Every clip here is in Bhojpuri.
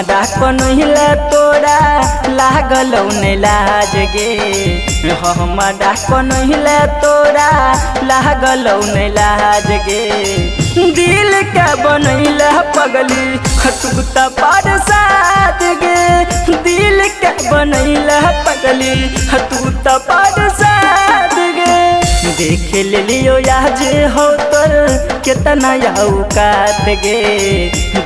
हमारा कन्हैया तोरा लागल नहीं लाज गे हमारा कन्हैया तोरा लागल नहीं लाज गे दिल के बनैला पगली तू त परसाद गे दिल के बनैला पगली तू त परसाद गे देख लियो आज हो तोर कितना औकात गे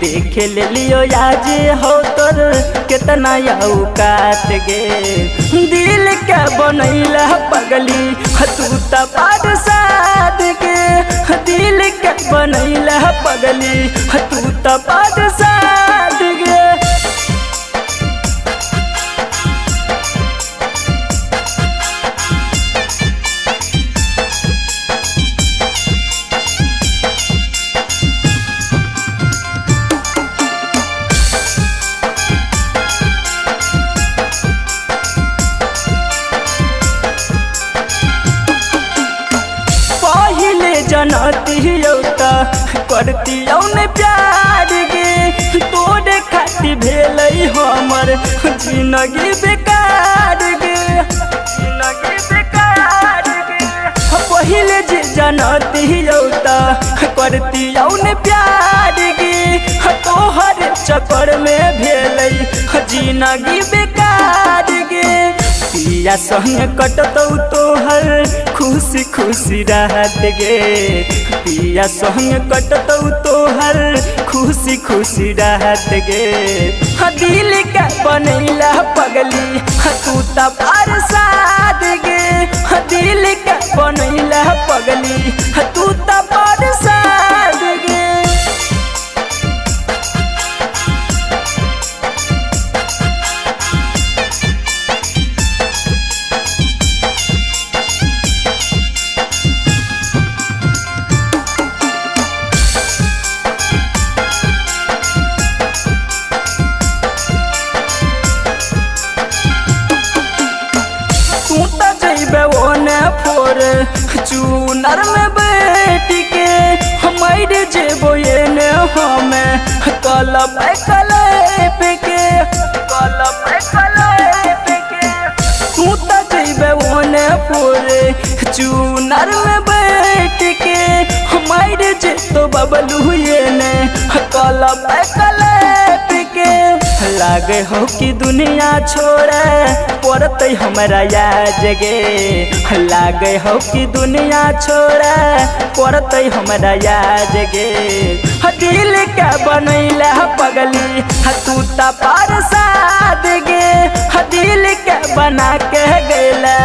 देख लियो आज हो तोर कितना औकात गे दिल के बनैला पगली तू त परसाद गे दिल के बनैला पगली तू त परसाद गे जनती करती ने प्यार गे तोरे खाती भेल हमर जिंदगी बेकार गे जिंदगी बेकार गे पहले जे जनती करती ने प्यार गे तोहर चक्कर में भेल जिंदगी बेकार गे पिया संग कटतौ तोहर खुशी खुशी रहत गे पिया संग कटतौ तोहर खुशी खुशी रहत गे दिल के बनैला पगली तू त परसाद गे दिल के बनैला पगली तू त परसाद गे फोर चूनर में बैठ के हमारे जेबो ने हमें कलब कलेप के कलब कलेप के तू तो जेबे ओने फोर चूनर में बैठ के हमारे जे तो बबलू ने कलब कलेप के लागे हो कि दुनिया छोड़े पड़ते हमारा याद गे लागे हो कि दुनिया छोड़े पड़ते हमारा याद गे दिल के बनैला पगली तू त परसाद गे दिल के बना के गैला